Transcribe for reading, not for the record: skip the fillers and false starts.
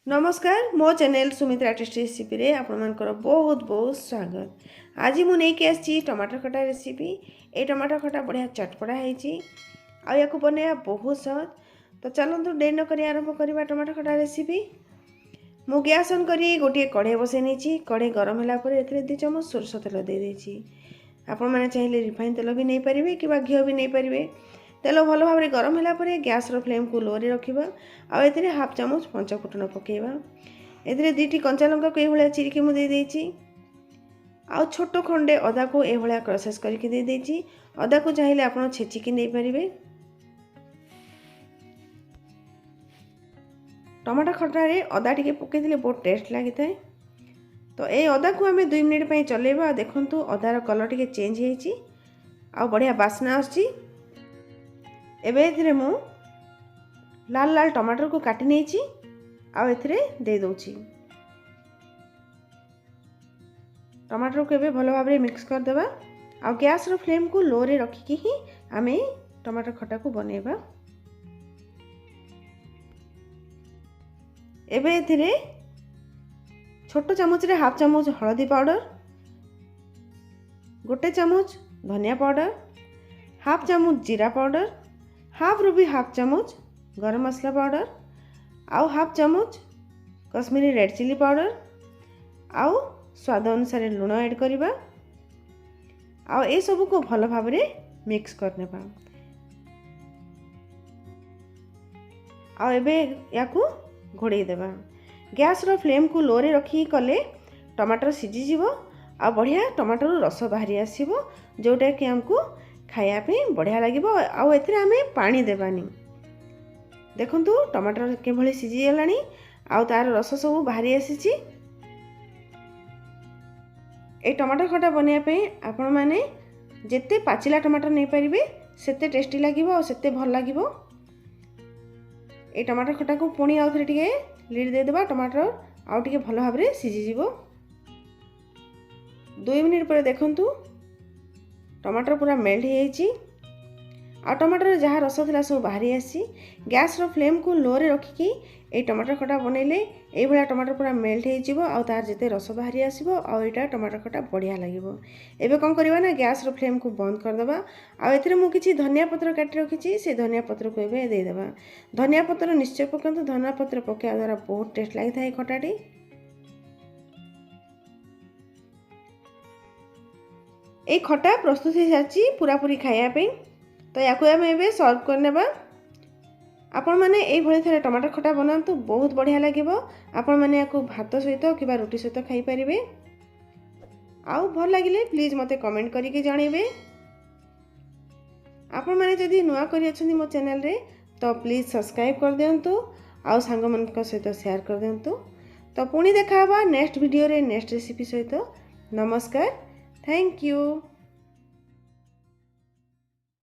नमस्कार मो channel Sumitra tasty recipe रे आपनकर बहुत बहुत स्वागत। आज मु नहीं आसी टमाटर खटा रेसिपी। ये टमाटर खटा बढ़िया चटपटा है या बनवा बहुत सहज। तो चलतु डे न कर आरंभ करवा टमाटर खटा रेसिपी। मु गैस ऑन करी गोटे कढ़ई बसई नहीं। कढ़ई गरम होला 2 चम्मच सोरष तेल दे देछि। आपण माने चाहिए रिफाइन तेल भी नहीं पारे कि घी भी नहीं पारे। तेल भल भाव में गरम होला गैस फ्लेम को लो रे रखिबा। आ हाफ चामच पंचफुटन पकेबा। ए दुटी कंचा लंका को ये चिरिकी मु दे देछि। आ छोट खंडे अदा को ये भाया क्रसेस करके दे देछि। अदा को चाहिए आप छेचिकी नहीं पारे। टमाटर खटा रे अदा टिके पकेइले बहुत टेस्ट लगी था। तो ये अदा को आम 2 मिनिट चलेबा। देखंतु अदार कलर टिके चेंज होइछि आ बढ़िया बास्ना आछि। एबे मु लाल लाल टमाटर को काटी नहीं दे दूची। टमाटर को एबे भल भाव में मिक्स कर देबा। आ गैस रो फ्लेम को लो रे रखिकी ही आमे टमाटर खटा को बनेबा। एबे एथिरे छोट चामच रे हाफ चामच हळदी पाउडर, 1 चामच धनिया पाउडर, हाफ चामच जीरा पाउडर, हाफ रू भी हाफ चम्मच गरम मसला पाउडर, आउ हाफ चम्मच कश्मीरी रेड चिली पाउडर, आउ स्वाद अनुसार लुण ऐड करवा। आउ ए सब को भल भाव में मिक्स करने। आउ एबे याकू घोड़े देबा। गैस रो फ्लेम को लो रे रखी कले टमाटर सीझी जीवो। आ बढ़िया टमाटर रस बाहरी आसीबो जोटा कि हमको खाया पे बढ़िया लगिबो। आउ एथिरे आमे पानी देबानी। देखंतु टमाटर के भली सीझी गलानी। आउ तार रस सब बाहरी आसीची। ए टमाटर खटा बनिया पे आपण माने जेते पाचिला टमाटर नहीं पारिबे सेते टेस्टी लागिबो और सेते भल लागिबो। ए टमाटर खटा को पुणी आउ थरे टिके लीड दे देबा। टमाटर आउ टिके भल भाव रे सीझी जीवो। 2 मिनिट पर देखंतु टमाटर पूरा मेल्ट हो। आ टमाटर जहाँ रस था सब बाहरी आसी। गैस रो फ्लेम को लो रे रखिकी ए टमाटर खटा बनइले ए भला टमाटर पूरा मेल्ट हो तार जिते रस बाहरी आसीबो। आ एटा टमाटर खटा बढ़िया लागिबो। एबे कोन करबा ना गैस रो फ्लेम को बंद कर देबा। आ एथिरे मु किछि धनिया पत्र काटि रखिछि से धनिया पत्र को एबे दे देबा। धनिया पत्र निश्चय पकांतु। धनिया पत्र पकेआ द्वारा बहुत टेस्ट लागि थाए खटाटी। ए खटा प्रस्तुत हो जाची पूरा पूरी खाया पे। तो याकू आम एबे सर्व करनेबा। आपण माने एई भली थरे टमाटर खटा बनांतु बहुत बढ़िया लागिबो। आपण माने याकू भात सहित किबा रोटी सहित खाई परिबे। आउ भल लागिले प्लीज मते कमेंट करके जानिबे। आपण माने जदी नुआ करी अछंती मो चैनल रे तो प्लीज सब्सक्राइब कर दियंतु। आउ सांग मन को सहित शेयर कर दियंतु। तो पुणी देखाबा नेक्स्ट वीडियो रे नेक्स्ट रेसिपी सहित। नमस्कार, थैंक यू।